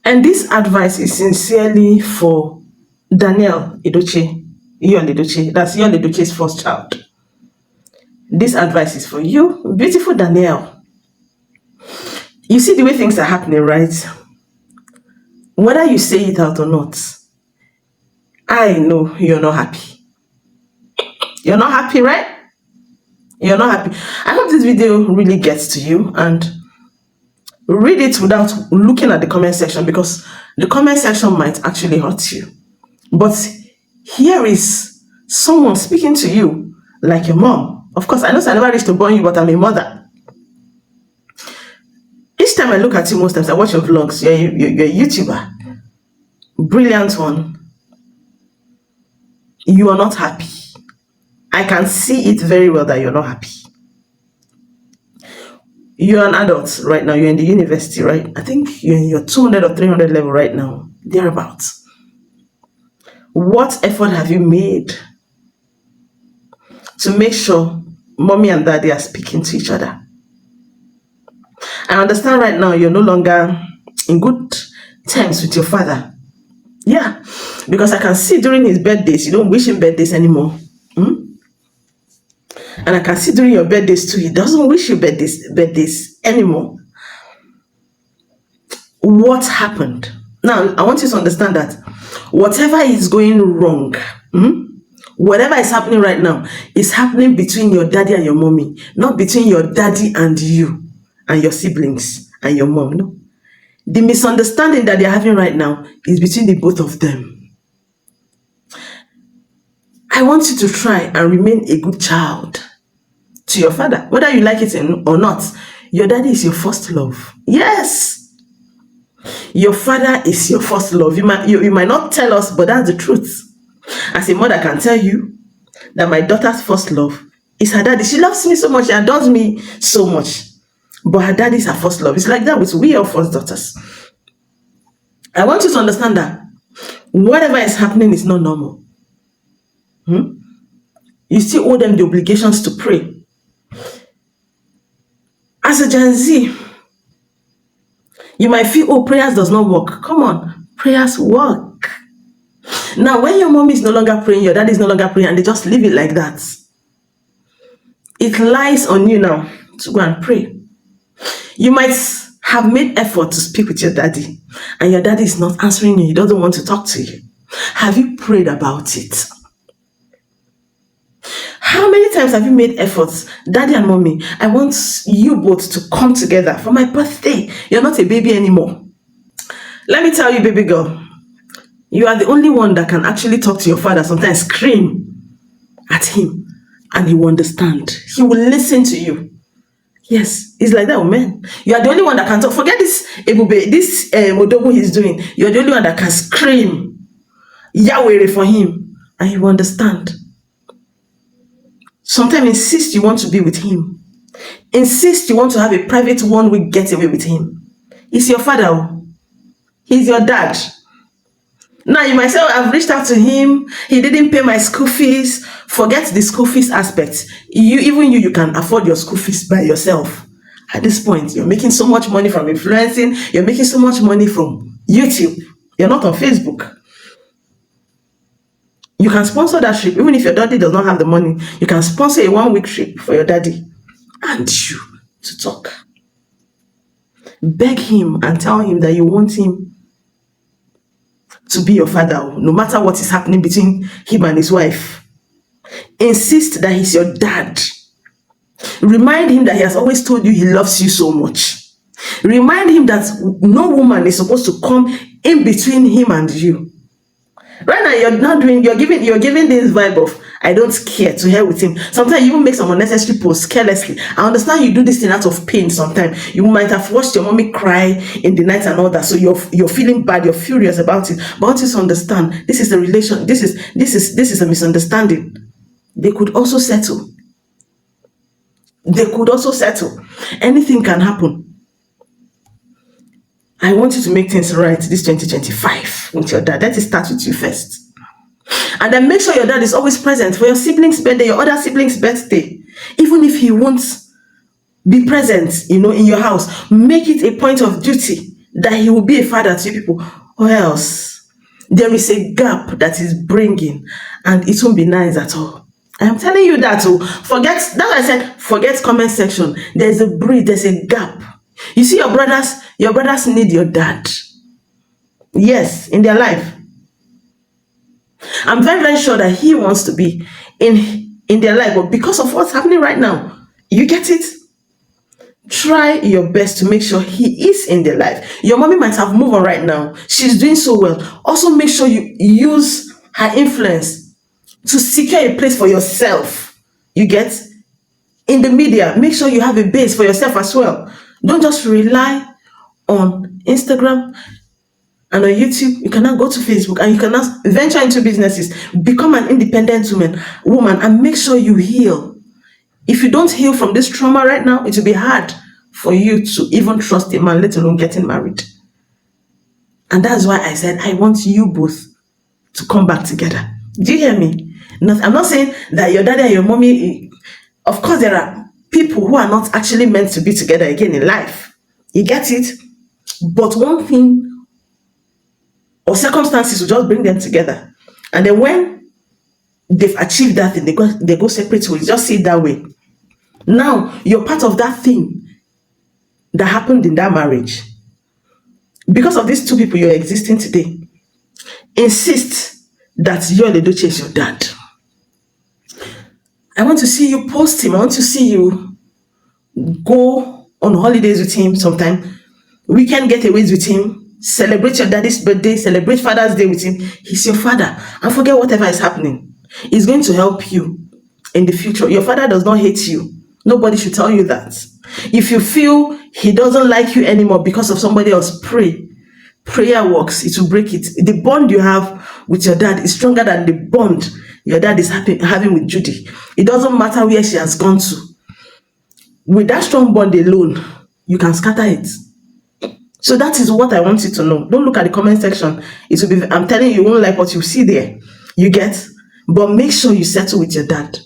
And this advice is sincerely for Danielle Edochie, Edochie. That's Edochie's first child. This advice is for you, beautiful Danielle. You see the way things are happening, right? Whether you say it out or not, I know you're not happy. You're not happy, right? You're not happy. I hope this video really gets to you, and read it without looking at the comment section, because the comment section might actually hurt you. But here is someone speaking to you like your mom. Of course, I know I never reached to born you, but I'm a mother. Each time I look at you, most times I watch your vlogs. You're a YouTuber. Brilliant one. You are not happy. I can see it very well that you're not happy. You're an adult right now. You're in the university, right? I think you're in your 200 or 300 level right now. Thereabouts. What effort have you made to make sure mommy and daddy are speaking to each other? I understand right now you're no longer in good terms with your father. Yeah, because I can see during his birthdays, you don't wish him birthdays anymore. And I can see during your birthdays too, he doesn't wish you birthdays anymore. What happened? Now, I want you to understand that whatever is going wrong, whatever is happening right now, is happening between your daddy and your mommy, not between your daddy and you and your siblings and your mom. No. The misunderstanding that they're having right now is between the both of them. I want you to try and remain a good child to your father. Whether you like it or not, your daddy is your first love. Yes. Your father is your first love. You might not tell us, but that's the truth. As a mother, I can tell you that my daughter's first love is her daddy. She loves me so much, she adores me so much. But her daddy is her first love. It's like that with we are first daughters. I want you to understand that whatever is happening is not normal. You still owe them the obligations to pray. As a Gen Z, you might feel, oh, prayers does not work. Come on, prayers work. Now, when your mom is no longer praying, your dad is no longer praying, and they just leave it like that, it lies on you now to go and pray. You might have made effort to speak with your daddy, and your daddy is not answering you. He doesn't want to talk to you. Have you prayed about it? How many times have you made efforts, daddy and mommy? I want you both to come together for my birthday. You're not a baby anymore. Let me tell you, baby girl, you are the only one that can actually talk to your father, sometimes scream at him, and he will understand. He will listen to you. Yes, it's like that, oh man. You are the only one that can talk. Forget this Ebube, this Modogo he's doing. You're the only one that can scream Yahweh for him, and he will understand. Sometimes insist you want to be with him. Insist you want to have a private 1 week getaway with him. He's your father. He's your dad. Now you might say, oh, I've reached out to him. He didn't pay my school fees. Forget the school fees aspect. You can afford your school fees by yourself. At this point, you're making so much money from influencing. You're making so much money from YouTube. You're not on Facebook. You can sponsor that trip. Even if your daddy does not have the money, you can sponsor a 1 week trip for your daddy and you to talk. Beg him and tell him that you want him to be your father, no matter what is happening between him and his wife. Insist that he's your dad. Remind him that he has always told you he loves you so much. Remind him that no woman is supposed to come in between him and you. Right now, you're giving this vibe of I don't care, to hell with him. Sometimes you even make some unnecessary posts carelessly. I understand you do this thing out of pain sometimes. You might have watched your mommy cry in the night and all that, so you're feeling bad, you're furious about it. But I want you to understand, this is a relation, this is a misunderstanding. They could also settle. They could also settle. Anything can happen. I want you to make things right this 2025 with your dad. Let it start with you first. And then make sure your dad is always present for your siblings' birthday, your other siblings' birthday. Even if he won't be present, in your house, make it a point of duty that he will be a father to you people, or else there is a gap that is bringing, and it won't be nice at all. I'm telling you that. Oh, forget that. I said forget comment section. There's a breed. There's a gap. You see, your brothers. Your brothers need your dad. Yes, in their life. I'm very, very sure that he wants to be in their life, but because of what's happening right now, you get it. Try your best to make sure he is in their life. Your mommy might have moved on right now. She's doing so well. Also, make sure you use her influence to secure a place for yourself. You get in the media. Make sure you have a base for yourself as well. Don't just rely on Instagram and on YouTube. You cannot go to Facebook, and you cannot venture into businesses. Become an independent woman, and make sure you heal. If you don't heal from this trauma right now, it will be hard for you to even trust a man, let alone getting married. And that's why I said I want you both to come back together. Do you hear me? I'm not saying that your daddy and your mommy, of course, there are people who are not actually meant to be together again in life. You get it? But one thing or circumstances will just bring them together. And then when they've achieved that thing, they go separate ways. Just see it that way. Now, you're part of that thing that happened in that marriage. Because of these two people you're existing today, insist that your Edochie is your dad. I want to see you post him. I want to see you go on holidays with him sometime. Weekend getaways with him. Celebrate your daddy's birthday. Celebrate Father's Day with him. He's your father. And forget whatever is happening. He's going to help you in the future. Your father does not hate you. Nobody should tell you that. If you feel he doesn't like you anymore because of somebody else, pray. Prayer works. It will break it. The bond you have with your dad is stronger than the bond your dad is having with Judy. It doesn't matter where she has gone to. With that strong bond alone, you can scatter it. So that is what I want you to know. Don't look at the comment section. It will be, I'm telling you, you won't like what you see there. You get? But make sure you settle with your dad.